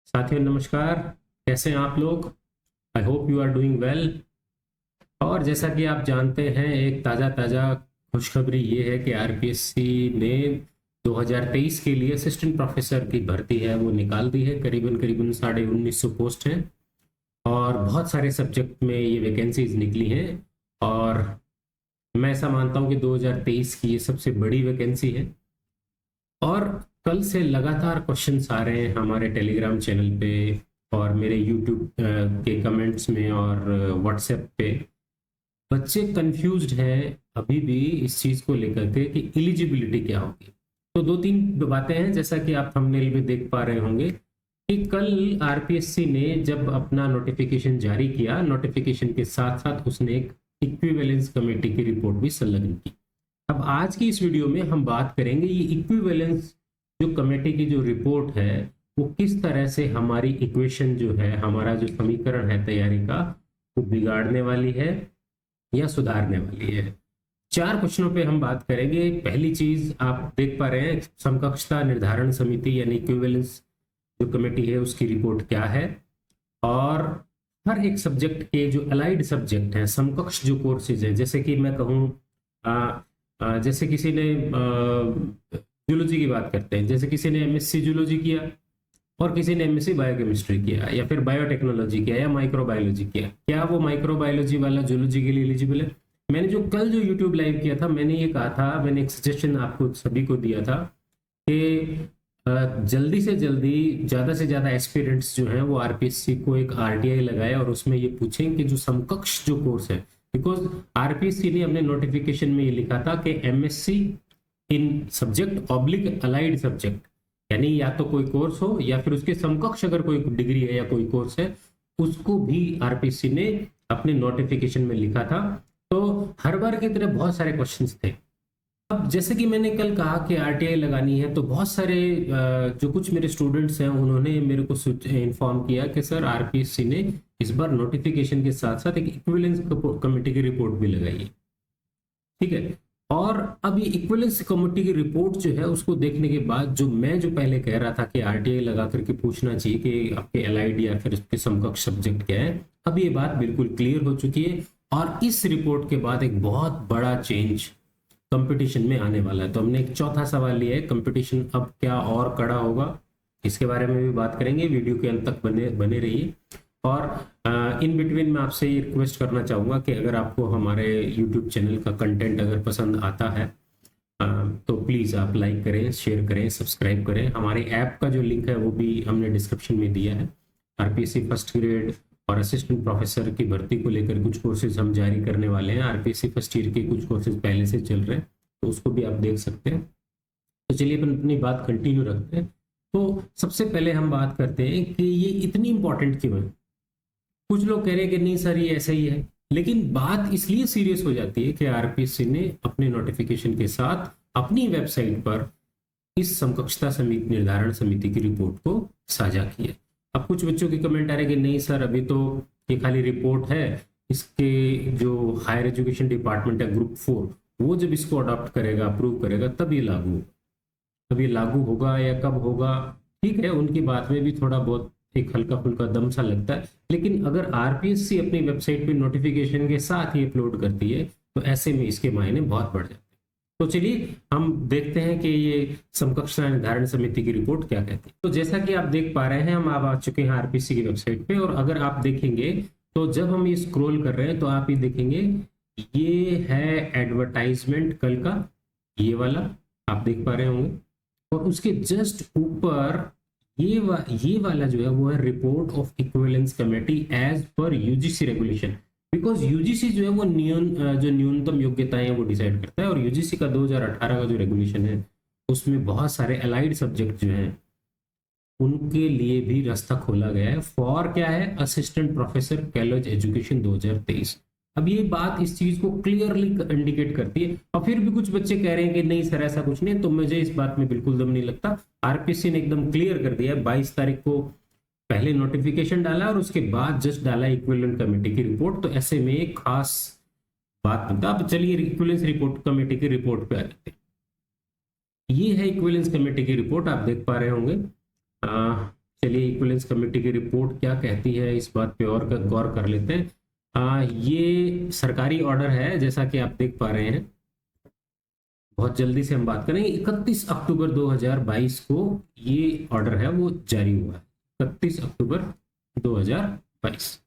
साथियों नमस्कार। कैसे हैं आप लोग? I hope you are doing well. और जैसा कि आप जानते हैं, एक ताज़ा ताज़ा खुशखबरी ये है कि आरपीएससी ने 2023 के लिए असिस्टेंट प्रोफेसर की भर्ती है वो निकाल दी है। करीबन करीबन 1950 पोस्ट हैं और बहुत सारे सब्जेक्ट में ये वैकेंसीज निकली हैं। और मैं ऐसा मानता हूँ कि 2023 की ये सबसे बड़ी वैकेंसी है। और कल से लगातार क्वेश्चंस आ रहे हैं हमारे टेलीग्राम चैनल पे और मेरे यूट्यूब के कमेंट्स में और व्हाट्सएप पे। बच्चे कंफ्यूज्ड हैं अभी भी इस चीज़ को लेकर के कि एलिजिबिलिटी क्या होगी। तो दो तीन बातें हैं, जैसा कि आप थंबनेल में देख पा रहे होंगे कि कल आरपीएससी ने जब अपना नोटिफिकेशन जारी किया, नोटिफिकेशन के साथ साथ उसने एक इक्विवेलेंस कमेटी की रिपोर्ट भी संलग्न की। अब आज की इस वीडियो में हम बात करेंगे ये इक्विवेलेंस जो कमेटी की जो रिपोर्ट है वो किस तरह से हमारी इक्वेशन जो है, हमारा जो समीकरण है तैयारी का, वो बिगाड़ने वाली है या सुधारने वाली है। चार क्वेश्चनों पे हम बात करेंगे। पहली चीज आप देख पा रहे हैं, समकक्षता निर्धारण समिति यानी इक्विवेलेंस जो कमेटी है उसकी रिपोर्ट क्या है। और हर एक सब्जेक्ट के जो अलाइड सब्जेक्ट हैं, समकक्ष जो कोर्सेज हैं, जैसे कि मैं कहूँ जैसे किसी ने जूलॉजी की बात करते हैं, जैसे किसी ने एमएससी जूलॉजी किया और किसी ने एमएससी बायोकेमिस्ट्री किया या फिर बायोटेक्नोलॉजी किया या माइक्रोबायोलॉजी किया, क्या वो माइक्रोबायोलॉजी वाला जूलॉजी के लिए एलिजिबल है? मैंने जो कल जो यूट्यूब लाइव किया था, मैंने ये कहा था, मैंने एक सजेशन आपको सभी को दिया था कि जल्दी से जल्दी ज़्यादा से ज़्यादा एस्पिरेंट्स जो हैं वो आरपीएससी को एक आरटीआई लगाए और उसमें ये पूछें कि जो समकक्ष जो कोर्स है, बिकॉज आरपीएससी ने अपने नोटिफिकेशन में ये लिखा था कि MSc in subject oblique allied subject, यानी या तो कोई कोर्स हो या फिर उसके समकक्ष अगर कोई डिग्री है या कोई कोर्स है, उसको भी आरपीएससी ने अपने नोटिफिकेशन में लिखा था। तो हर बार की तरह बहुत सारे क्वेश्चंस थे। अब जैसे कि मैंने कल कहा कि आरटीआई लगानी है, तो बहुत सारे जो कुछ मेरे स्टूडेंट्स हैं उन्होंने मेरे को इन्फॉर्म किया कि सर आरपीएससी ने इस बार नोटिफिकेशन के साथ साथ एक इक्विवेलेंस कमेटी की रिपोर्ट भी लगाई है। ठीक है। और अब ये इक्विवेलेंस कमेटी की रिपोर्ट जो है उसको देखने के बाद जो मैं जो पहले कह रहा था कि आरटीआई लगा करके पूछना चाहिए कि आपके एलाइड या फिर उसके समकक्ष सब्जेक्ट क्या है, अब ये बात बिल्कुल क्लियर हो चुकी है। और इस रिपोर्ट के बाद एक बहुत बड़ा चेंज कंपटीशन में आने वाला है। तो हमने एक चौथा सवाल लिया है, कंपटीशन अब क्या और कड़ा होगा, इसके बारे में भी बात करेंगे। वीडियो के अंत तक बने बने रहिए। और इन बिटवीन मैं आपसे ये रिक्वेस्ट करना चाहूँगा कि अगर आपको हमारे यूट्यूब चैनल का कंटेंट अगर पसंद आता है तो प्लीज़ आप लाइक करें, शेयर करें, सब्सक्राइब करें। हमारे ऐप का जो लिंक है वो भी हमने डिस्क्रिप्शन में दिया है। आरपीएससी फर्स्ट ग्रेड और असिस्टेंट प्रोफेसर की भर्ती को लेकर कुछ कोर्सेज हम जारी करने वाले हैं। आरपीएससी फर्स्ट ईयर के कुछ कोर्सेज पहले से चल रहे हैं, तो उसको भी आप देख सकते हैं। तो चलिए अपन अपनी बात कंटिन्यू रखते हैं। तो सबसे पहले हम बात करते हैं कि ये इतनी इंपॉर्टेंट क्यों है। कुछ लोग कह रहे हैं कि नहीं सर ये ऐसा ही है, लेकिन बात इसलिए सीरियस हो जाती है कि आरपीएससी ने अपने नोटिफिकेशन के साथ अपनी वेबसाइट पर इस समकक्षता समिति निर्धारण समिति की रिपोर्ट को साझा किया। अब कुछ बच्चों के कमेंट आ रहे हैं कि नहीं सर अभी तो ये खाली रिपोर्ट है, इसके जो हायर एजुकेशन डिपार्टमेंट है ग्रुप 4, वो जब इसको अडॉप्ट करेगा, अप्रूव करेगा, तब ये लागू होगा। तब ये लागू होगा या कब होगा, ठीक है, उनकी बात में भी थोड़ा बहुत एक हल्का फुल्का दम सा लगता है। लेकिन अगर आरपीएससी अपनी वेबसाइट पे नोटिफिकेशन के साथ ही अपलोड करती है तो ऐसे में इसके मायने बहुत बढ़ जाते हैं। तो चलिए हम देखते हैं कि ये समकक्षता निर्धारण समिति की रिपोर्ट क्या कहती है। तो जैसा कि आप देख पा रहे हैं, हम अब आ चुके हैं आरपीएससी की वेबसाइट पे। और अगर आप देखेंगे तो जब हम ये स्क्रॉल कर रहे हैं तो आप ये देखेंगे, ये है एडवर्टाइजमेंट कल का, ये वाला आप देख पा रहे होंगे। और उसके जस्ट ऊपर ये वाला जो है वो है report of equivalence committee as per UGC regulation. Because UGC जो है वो जो न्यूनतम योग्यताएं हैं वो डिसाइड करता है। और यूजीसी का 2018 का जो रेगुलेशन है उसमें बहुत सारे अलाइड सब्जेक्ट जो हैं उनके लिए भी रास्ता खोला गया है। फॉर क्या है, असिस्टेंट प्रोफेसर कॉलेज एजुकेशन 2023। अब ये बात इस चीज को क्लियरली इंडिकेट करती है। और फिर भी कुछ बच्चे कह रहे हैं कि नहीं सर ऐसा कुछ नहीं, तो मुझे इस बात में बिल्कुल दम नहीं लगता। आरपीएससी ने एकदम क्लियर कर दिया है, 22 तारीख को पहले नोटिफिकेशन डाला और उसके बाद जस्ट डाला इक्विवेलेंट कमेटी की रिपोर्ट। तो ऐसे में एक खास बात बनता। अब चलिए इक्विवेलेंस रिपोर्ट कमेटी की रिपोर्ट पे आ जाते हैं। ये है इक्विवेलेंस कमेटी की रिपोर्ट, आप देख पा रहे होंगे। चलिए इक्विवेलेंस कमेटी की रिपोर्ट क्या कहती है इस बात पे और गौर कर लेते हैं। ये सरकारी ऑर्डर है जैसा कि आप देख पा रहे हैं। बहुत जल्दी से हम बात करेंगे। 31 अक्टूबर 2022 को ये ऑर्डर है वो जारी हुआ है। 31 अक्टूबर 2022।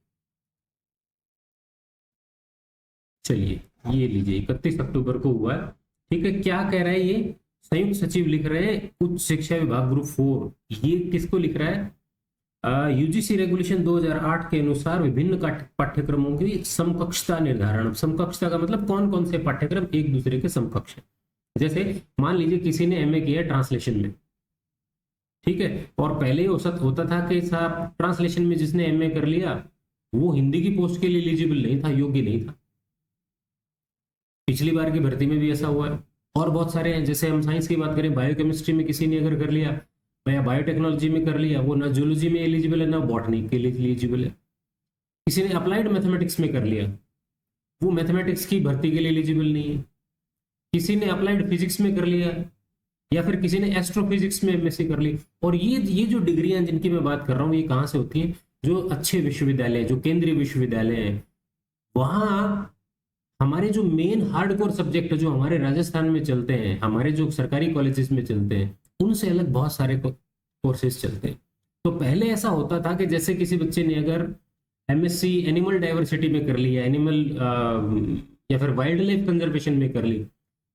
चलिए ये लीजिए 31 अक्टूबर को हुआ है। ठीक है, क्या कह रहा है ये? संयुक्त सचिव लिख रहे हैं उच्च शिक्षा विभाग ग्रुप 4। ये किसको लिख रहा है? यूजीसी रेगुलेशन 2008 के अनुसार विभिन्न पाठ्यक्रमों की समकक्षता निर्धारण। समकक्षता का मतलब कौन कौन से पाठ्यक्रम एक दूसरे के समकक्ष है। जैसे मान लीजिए किसी ने एमए किया ट्रांसलेशन में, ठीक है, और पहले होता था कि साहब ट्रांसलेशन में जिसने एमए कर लिया वो हिंदी की पोस्ट के लिए एलिजिबल नहीं था, योग्य नहीं था। पिछली बार की भर्ती में भी ऐसा हुआ है और बहुत सारे हैं। जैसे हम साइंस की बात करें, बायोकेमिस्ट्री में किसी ने अगर कर लिया या बायोटेक्नोलॉजी में कर लिया, वो ना जूलॉजी में एलिजिबल है ना बॉटनी के लिए एलिजिबल है। किसी ने अप्लाइड मैथमेटिक्स में कर लिया, वो मैथमेटिक्स की भर्ती के लिए एलिजिबल नहीं है। किसी ने अप्लाइड फिजिक्स में कर लिया या फिर किसी ने एस्ट्रोफिजिक्स में एमएससी कर ली। और ये जो डिग्रियां जिनकी मैं बात कर रहा हूँ ये कहाँ से होती हैं? जो अच्छे विश्वविद्यालय, जो केंद्रीय विश्वविद्यालय हैं, वहाँ हमारे जो मेन हार्डकोर सब्जेक्ट जो हमारे राजस्थान में चलते हैं, हमारे जो सरकारी कॉलेजेस में चलते हैं, उनसे अलग बहुत सारे कोर्सेज चलते हैं। तो पहले ऐसा होता था कि जैसे किसी बच्चे ने अगर एमएससी एनिमल डाइवर्सिटी में कर लिया, एनिमल या फिर वाइल्ड लाइफ कंजर्वेशन में कर ली,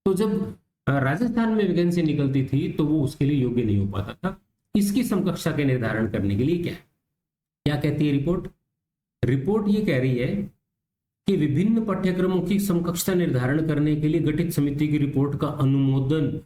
तो जब राजस्थान में वैकेंसी निकलती थी तो वो उसके लिए योग्य नहीं हो पाता था। इसकी समकक्षा के निर्धारण करने के लिए क्या कहती है रिपोर्ट? रिपोर्ट ये कह रही है कि विभिन्न पाठ्यक्रमों की समकक्षता निर्धारण करने के लिए गठित समिति की रिपोर्ट का अनुमोदन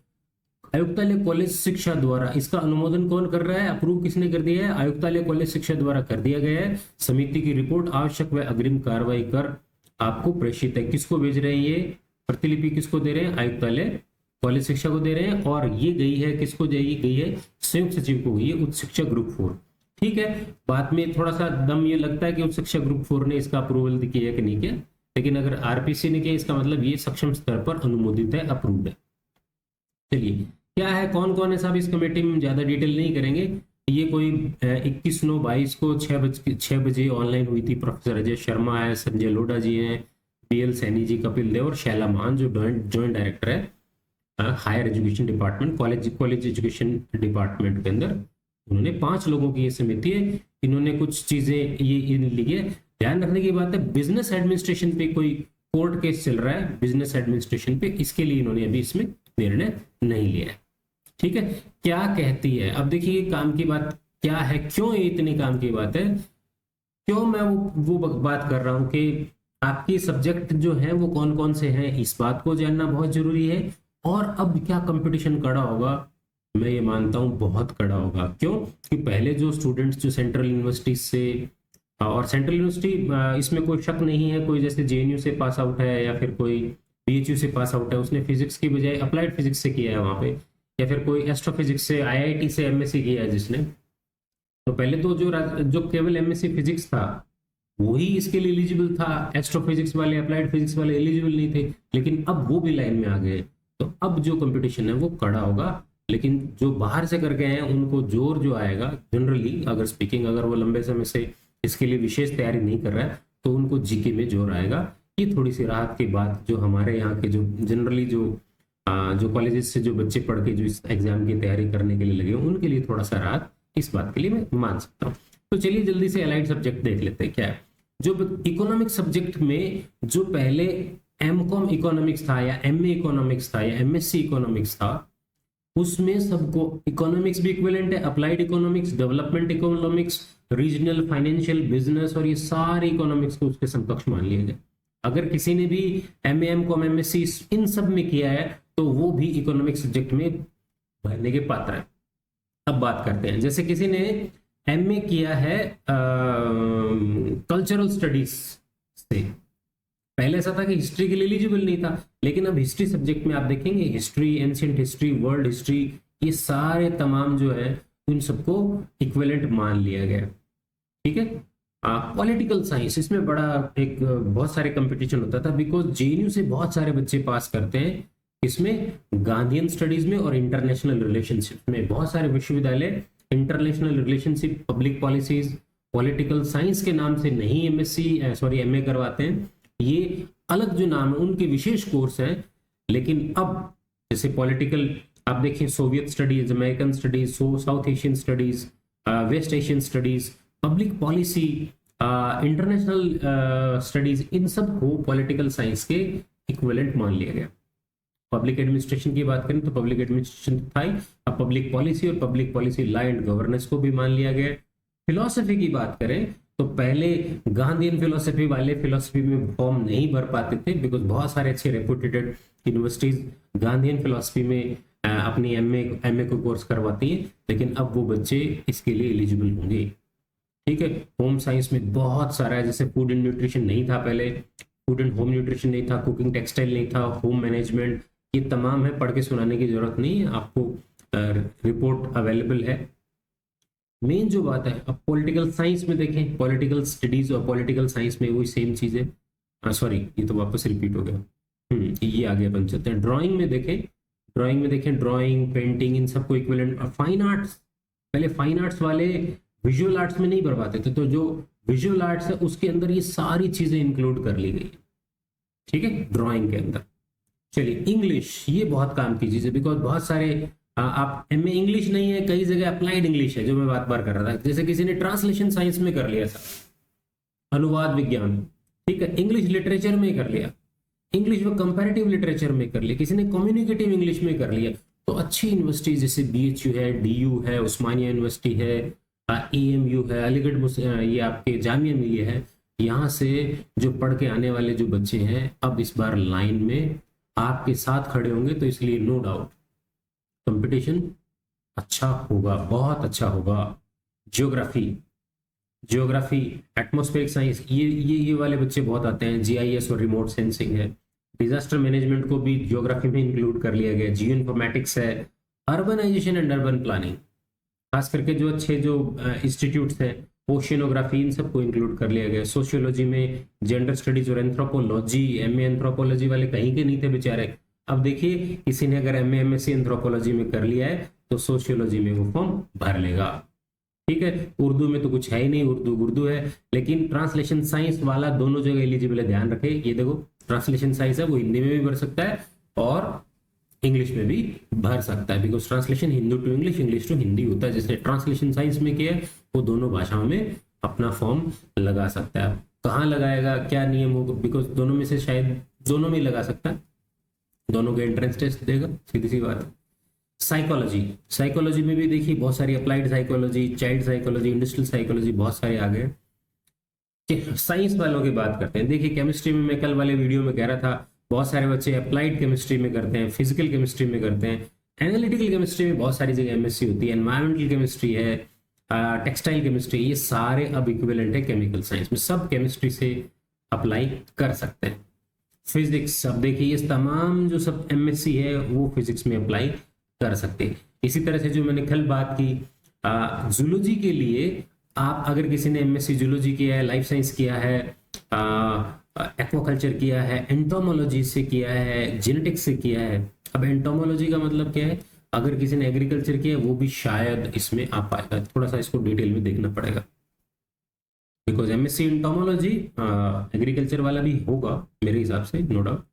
आयुक्तालय कॉलेज शिक्षा द्वारा। इसका अनुमोदन कौन कर रहा है? अप्रूव किसने कर दिया है? आयुक्तालय कॉलेज शिक्षा द्वारा कर दिया गया है। समिति की रिपोर्ट आवश्यक व अग्रिम कार्रवाई कर आपको प्रेषित है। किसको भेज रहे हैं? ये प्रतिलिपि किसको दे रहे हैं? आयुक्तालय कॉलेज शिक्षा को दे रहे हैं। और ये गई है किसको गई है? संयुक्त सचिव को गई है, उच्च शिक्षा ग्रुप 4। ठीक है, बात में थोड़ा सा दम ये लगता है कि उच्च शिक्षा ग्रुप 4 ने इसका अप्रूवल किया कि नहीं किया, लेकिन अगर आरपीसी ने किया इसका मतलब ये सक्षम स्तर पर अनुमोदित है, अप्रूव्ड है। चलिए क्या है, कौन कौन है साहब इस कमेटी में, ज्यादा डिटेल नहीं करेंगे। ये कोई 21/9/22 को 6 बजे ऑनलाइन हुई थी। प्रोफेसर अजय शर्मा है, संजय लोढ़ा जी हैं, बीएल सैनी जी, कपिल देव और शैला मान जो ज्वाइंट डायरेक्टर है higher education department, college education department के अंदर। उन्होंने 5 लोगों की ये समिति है। इन्होंने कुछ चीजें ये ली है। ध्यान रखने की बात है, बिजनेस एडमिनिस्ट्रेशन पे कोई कोर्ट केस चल रहा है, बिजनेस एडमिनिस्ट्रेशन पे, इसके लिए इन्होंने अभी इसमें निर्णय नहीं लिया है। ठीक है, क्या कहती है अब देखिए, काम की बात क्या है, क्यों ये इतनी काम की बात है, क्यों मैं वो बात कर रहा हूं कि आपके सब्जेक्ट जो है वो कौन कौन से हैं, इस बात को जानना बहुत जरूरी है। और अब क्या कंपटीशन कड़ा होगा, मैं ये मानता हूँ बहुत कड़ा होगा। क्यों कि पहले जो स्टूडेंट्स जो सेंट्रल यूनिवर्सिटी से, और सेंट्रल यूनिवर्सिटी इसमें कोई शक नहीं है, कोई जैसे जेएनयू से पास आउट है या फिर कोई बीएचयू से पास आउट है, उसने फिजिक्स की बजाय अप्लाइड फिजिक्स से किया है वहां पे, या फिर कोई एस्ट्रोफिजिक्स से आईआईटी से एमएससी किया है जिसने, तो पहले तो जो केवल एमएससी फिजिक्स था वही इसके लिए एलिजिबल था। एस्ट्रोफिजिक्स वाले, अप्लाइड फिजिक्स वाले एलिजिबल नहीं थे, लेकिन अब वो भी लाइन में आ गए। तो अब जो कंपटीशन है वो कड़ा होगा। लेकिन जो बाहर से करके आए हैं उनको जोर जो आएगा, जनरली अगर स्पीकिंग, अगर वो लंबे समय से इसके लिए विशेष तैयारी नहीं कर रहा है तो उनको जीके में जोर आएगा। ये थोड़ी सी राहत की बात जो हमारे यहाँ के जो जनरली जो कॉलेजेस से जो बच्चे पढ़ के जो इस एग्जाम की तैयारी करने के लिए लगे उनके लिए थोड़ा सा राहत इस बात के लिए मैं मान सकता हूँ। तो चलिए जल्दी से अलाइड सब्जेक्ट देख लेते हैं क्या है। जो इकोनॉमिक सब्जेक्ट में जो पहले एमकॉम इकोनॉमिक्स था या एमए इकोनॉमिक्स था या एमएससी इकोनॉमिक्स था, उसमें सबको इकोनॉमिक्स भी इक्विवेलेंट है, applied economics, development economics, regional, financial, business, और ये सारे इकोनॉमिक्स को उसके समकक्ष मान लिए गए। अगर किसी ने भी एमए, एमकॉम, एमएससी इन सब में किया है तो वो भी इकोनॉमिक सब्जेक्ट में भरने के पात्र है। अब बात करते हैं, जैसे किसी ने एमए किया है कल्चरल स्टडीज से, पहले ऐसा था कि हिस्ट्री के लिए एलिजिबल नहीं था, लेकिन अब हिस्ट्री सब्जेक्ट में आप देखेंगे history, ancient history, world history, ये सारे तमाम जो है उन सबको इक्विवेलेंट मान लिया गया। ठीक है, पॉलिटिकल साइंस, इसमें बड़ा एक बहुत सारे कंपटीशन होता था, बिकॉज जेएनयू से बहुत सारे बच्चे पास करते हैं, इसमें गांधीयन स्टडीज में और इंटरनेशनल रिलेशनशिप में बहुत सारे विश्वविद्यालय international relationship, public policies, political science के नाम से नहीं एमए करवाते हैं, ये अलग जो नाम है उनके विशेष कोर्स हैं। लेकिन अब जैसे पॉलिटिकल आप देखें, Soviet studies, American studies, South Asian studies, West Asian studies, public policy, international studies, इन सब को पॉलिटिकल साइंस के इक्विवेलेंट मान लिया गया। पब्लिक एडमिनिस्ट्रेशन की बात करें तो पब्लिक एडमिनिस्ट्रेशन था ही, अब पब्लिक पॉलिसी और public policy law and governance को भी मान लिया गया। फिलॉसफी की बात करें तो पहले गांधीयन फिलॉसफी वाले फिलॉसफी में फॉर्म नहीं भर पाते थे, बिकॉज बहुत सारे अच्छे रेपुटेड यूनिवर्सिटीज गांधीयन फिलॉसफी में अपनी एमए को कोर्स करवाती है, लेकिन अब वो बच्चे इसके लिए एलिजिबल होंगे। ठीक है, होम साइंस में बहुत सारा है, जैसे फूड एंड न्यूट्रिशन नहीं था पहले, फूड एंड होम न्यूट्रिशन नहीं था, कुकिंग टेक्सटाइल नहीं था, होम मैनेजमेंट, ये तमाम है, पढ़ के सुनाने की जरूरत नहीं है आपको, रिपोर्ट अवेलेबल है। मेन जो बात है, अब पॉलिटिकल साइंस में देखें, पॉलिटिकल स्टडीज और पॉलिटिकल साइंस में वही सेम चीज है। सॉरी, ये तो वापस रिपीट हो गया, ये आगे अपन चलते हैं। ड्राइंग में देखें, ड्राइंग, पेंटिंग, इन सबको इक्विवेलेंट। और फाइन आर्ट्स, पहले फाइन आर्ट्स वाले विजुअल आर्ट्स में नहीं भरवाते थे, तो जो विजुअल आर्ट्स है उसके अंदर ये सारी चीजें इंक्लूड कर ली गई, ठीक है, ड्राइंग के अंदर। चलिए, इंग्लिश, ये बहुत काम की चीज है, बिकॉज बहुत सारे आप एमए इंग्लिश नहीं है, कई जगह अप्लाइड इंग्लिश है, जो मैं बार कर रहा था। जैसे किसी ने ट्रांसलेशन साइंस में कर लिया था, अनुवाद विज्ञान, ठीक है, इंग्लिश लिटरेचर में कर लिया, इंग्लिश व कंपैरेटिव लिटरेचर में कर लिया, किसी ने कम्युनिकेटिव इंग्लिश में कर लिया, तो अच्छी यूनिवर्सिटी जैसे बीएचयू है, डीयू है, उस्मानिया यूनिवर्सिटी है, एएमयू है, अलीगढ़, ये आपके जामिया मिलिया है, यहाँ से जो पढ़ के आने वाले जो बच्चे हैं अब इस बार लाइन में आपके साथ खड़े होंगे, तो इसलिए नो डाउट कंपटीशन अच्छा होगा, बहुत अच्छा होगा। ज्योग्राफी, एटमॉस्फेरिक साइंस, ये वाले बच्चे बहुत आते हैं। जीआईएस और रिमोट सेंसिंग है, डिजास्टर मैनेजमेंट को भी ज्योग्राफी में इंक्लूड कर लिया गया। जियो इन्फॉर्मेटिक्स है, अर्बनाइजेशन एंड अर्बन प्लानिंग, खास करके जो अच्छे जो इंस्टीट्यूट्स हैं, ओशियनोग्राफी, इन सबको इंक्लूड कर लिया गया। सोशियोलॉजी में जेंडर स्टडीज और एंथ्रोपोलॉजी, एमए एंथ्रोपोलॉजी वाले कहीं के नहीं थे बेचारे, अब देखिए किसी ने अगर एमए एमएससी एंथ्रोपोलॉजी में कर लिया है तो सोशियोलॉजी में वो फॉर्म भर लेगा, ठीक है। उर्दू में तो कुछ है ही नहीं, उर्दू है, लेकिन ट्रांसलेशन साइंस वाला दोनों जगह एलिजिबल है, ध्यान रखे। ये देखो ट्रांसलेशन साइंस है, वो हिंदी में भी भर सकता है और इंग्लिश में भी भर सकता है, because translation Hindi to English, English to Hindi होता है। जैसे ट्रांसलेशन साइंस में किया है, वो दोनों भाषाओं में अपना फॉर्म लगा सकता है। कहाँ लगाएगा, क्या नियम होगा, बिकॉज दोनों में से शायद दोनों में लगा सकता है, दोनों के एंट्रेंस टेस्ट देगा, सीधी सी बात है। साइकोलॉजी में भी देखिए बहुत सारी, applied psychology, child psychology, industrial psychology, बहुत सारे आ गए। साइंस वालों की बात करते हैं, देखिए केमिस्ट्री में मैं कल वाले वीडियो में कह रहा था, बहुत सारे बच्चे अप्लाइड केमिस्ट्री में करते हैं, फिजिकल केमिस्ट्री में करते हैं, एनालिटिकल केमिस्ट्री में बहुत सारी जगह एमएससी होती है, एनवायरमेंटल केमिस्ट्री है, टेक्सटाइल केमिस्ट्री, ये सारे अब इक्विवेलेंट है केमिकल साइंस में, सब केमिस्ट्री से अप्लाई कर सकते हैं। फिजिक्स, अब देखिए ये तमाम जो सब एमएससी है वो फिजिक्स में अप्लाई कर सकते हैं। इसी तरह से जो मैंने कल बात की, जूलॉजी के लिए आप अगर किसी ने एमएससी जूलॉजी किया है, लाइफ साइंस किया है, एक्वाकल्चर किया है, एंटोमोलॉजी से किया है, जेनेटिक्स से किया है। अब एंटोमोलॉजी का मतलब क्या है, अगर किसी ने एग्रीकल्चर किया है वो भी शायद इसमें आ पाएगा, थोड़ा सा इसको डिटेल में देखना पड़ेगा, बिकॉज एमएससी एंटोमोलॉजी एग्रीकल्चर वाला भी होगा मेरे हिसाब से, no doubt.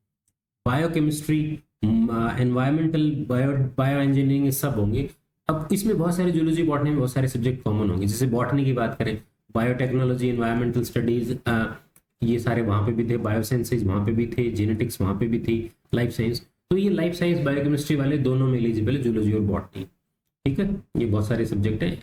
Biochemistry, environmental, bio engineering, सब होंगे। अब इसमें बहुत सारे जूलॉजी, बॉटनी में बहुत सारे सब्जेक्ट कॉमन होंगे। जैसे बॉटनी की बात करें, बायोटेक्नोलॉजी, एनवायरमेंटल स्टडीज, ये सारे वहाँ पे भी थे, बायोसाइंसेज वहाँ पे भी थे, जेनेटिक्स वहाँ पे भी थी, लाइफ साइंस, तो ये लाइफ साइंस बायोकेमिस्ट्री वाले दोनों में एलिजिबल है, जूलॉजी और बॉटनी, ठीक है। ये बहुत सारे सब्जेक्ट हैं।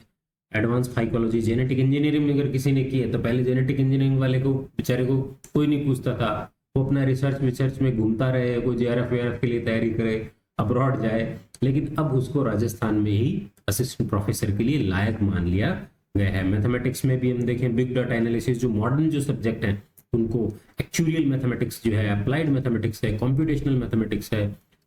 एडवांस फाइकोलॉजी, जेनेटिक इंजीनियरिंग में अगर किसी ने की है तो पहले जेनेटिक इंजीनियरिंग वाले को बेचारे को कोई नहीं पूछता था, वो अपना रिसर्च में घूमता रहे, कोई जेआरएफ वेआरएफ के लिए तैयारी करे, अब्रॉड जाए, लेकिन अब उसको राजस्थान में ही असिस्टेंट प्रोफेसर के लिए लायक मान लिया गया है। मैथमेटिक्स में भी हम देखें, बिग डाटा एनालिसिस, जो मॉडर्न जो सब्जेक्ट हैं उनको एक्चुअल मैथमेटिक्स जो है, अप्लाइड मैथमेटिक्स है, कंप्यूटेशनल मैथमेटिक्स है,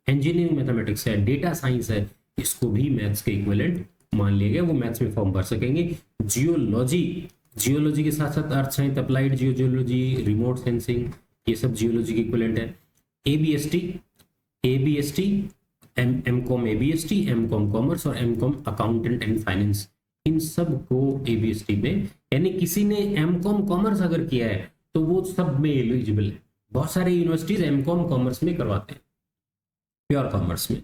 इंजीनियरिंग मैथमेटिक्स है, डेटा साइंस है, इसको भी मैथ्स के इक्विवेलेंट मान लिया गया, वो मैथ्स में फॉर्म भर सकेंगे। जियोलॉजी के साथ साथ earth science, applied geology, remote sensing, ये सब जियोलॉजी के इक्विवेलेंट है। एबीएसटी, एमकॉम एबीएसटी, एमकॉम कॉमर्स और एमकॉम अकाउंटेंट एंड फाइनेंस, इन सब को एबीएसटी में, यानी किसी ने एमकॉम कॉमर्स अगर किया है तो वो सब में एलिजिबल है। बहुत सारे यूनिवर्सिटीज एमकॉम कॉमर्स में करवाते हैं, प्योर कॉमर्स में।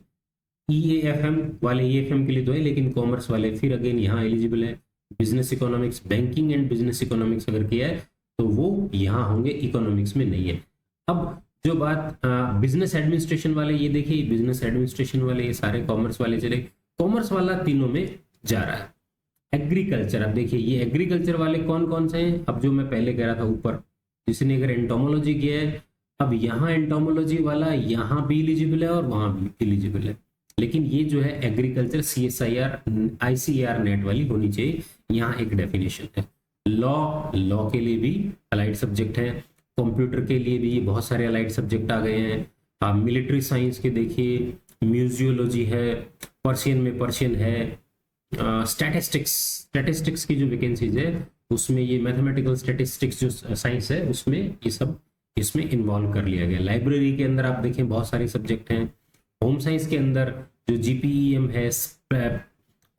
ईएएफएम वाले ईएफएम के लिए तो है, लेकिन कॉमर्स वाले फिर अगेन यहाँ एलिजिबल है। Business economics, banking and business economics अगर किया है तो वो यहाँ होंगे, इकोनॉमिक्स में नहीं है। अब जो बात बिजनेस एडमिनिस्ट्रेशन वाले, ये देखिए बिजनेस एडमिनिस्ट्रेशन वाले ये सारे कॉमर्स वाले चले, कॉमर्स वाला तीनों में जा रहा है। एग्रीकल्चर, अब देखिए ये एग्रीकल्चर वाले कौन कौन से हैं। अब जो मैं पहले कह रहा था ऊपर, जिसने अगर एंटोमोलॉजी किया है, अब यहाँ एंटोमोलॉजी वाला यहाँ भी एलिजिबल है और वहां भी एलिजिबल है। लेकिन ये जो है एग्रीकल्चर CSIR ICAR नेट वाली होनी चाहिए, यहाँ एक डेफिनेशन है। लॉ के लिए भी अलाइड सब्जेक्ट है, कंप्यूटर के लिए भी बहुत सारे अलाइड सब्जेक्ट आ गए हैं। मिलिट्री साइंस के देखिए म्यूजियोलॉजी है, पर्शियन में पर्शियन है, स्टैटिस्टिक्स की जो वैकेंसीज है उसमें ये मैथमेटिकल स्टैटिस्टिक्स जो साइंस है उसमें ये सब इसमें इन्वॉल्व कर लिया गया। लाइब्रेरी के अंदर आप देखें बहुत सारे सब्जेक्ट हैं। होम साइंस के अंदर जो GPEM है,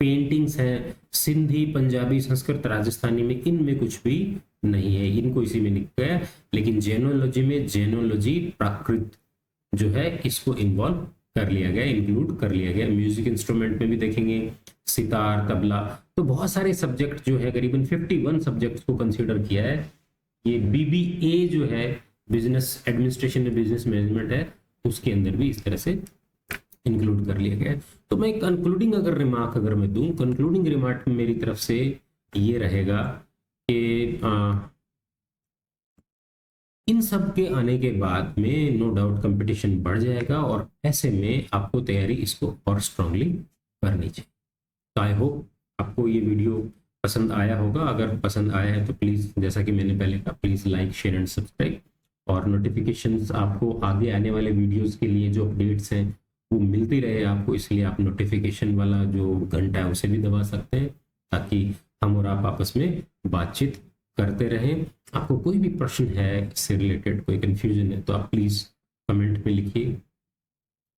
पेंटिंग्स है, सिंधी, पंजाबी, संस्कृत, राजस्थानी में इनमें कुछ भी नहीं है, इनको इसी में लिखा है। लेकिन जेनोलॉजी में जेनोलॉजी प्राकृत जो है इसको इन्वॉल्व कर लिया गया, इंक्लूड कर लिया गया। म्यूजिक इंस्ट्रूमेंट में भी देखेंगे सितार, तबला, तो बहुत सारे सब्जेक्ट जो है करीबन 51 सब्जेक्ट्स को कंसीडर किया है। ये BBA जो है बिजनेस एडमिनिस्ट्रेशन में बिजनेस मैनेजमेंट है, उसके अंदर भी इस तरह से इंक्लूड कर लिया गया है। तो मैं कंक्लूडिंग अगर रिमार्क अगर मैं दूं, कंक्लूडिंग रिमार्क मेरी तरफ से ये रहेगा कि इन सब के आने के बाद में नो डाउट कंपटीशन बढ़ जाएगा और ऐसे में आपको तैयारी इसको और स्ट्रांगली करनी चाहिए। तो आई होप आपको ये वीडियो पसंद आया होगा। अगर पसंद आया है तो प्लीज़, जैसा कि मैंने पहले कहा, please like, share and subscribe. और नोटिफिकेशंस आपको आगे आने वाले वीडियोस के लिए जो अपडेट्स हैं वो मिलती रहे आपको, इसलिए आप नोटिफिकेशन वाला जो घंटा है उसे भी दबा सकते हैं, ताकि हम और आप आपस में बातचीत करते रहें। आपको कोई भी प्रश्न है इससे रिलेटेड, कोई कंफ्यूजन है तो आप प्लीज़ कमेंट में लिखिए।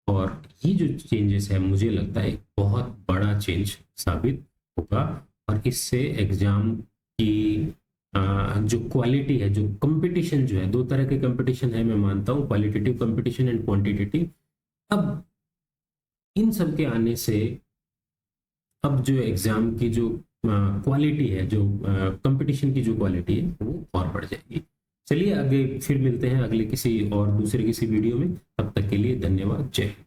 और ये जो चेंजेस है मुझे लगता है बहुत बड़ा चेंज साबित होगा और इससे एग्जाम की जो क्वालिटी है, जो कंपटीशन जो है, दो तरह के कंपटीशन है मैं मानता हूँ, क्वालिटेटिव कंपटीशन एंड क्वांटिटेटिव। अब इन सब के आने से अब जो एग्जाम की जो क्वालिटी है, जो कंपटीशन की जो क्वालिटी है वो और बढ़ जाएगी। चलिए आगे फिर मिलते हैं अगले किसी और दूसरे किसी वीडियो में, तब तक के लिए धन्यवाद, जय हिंद।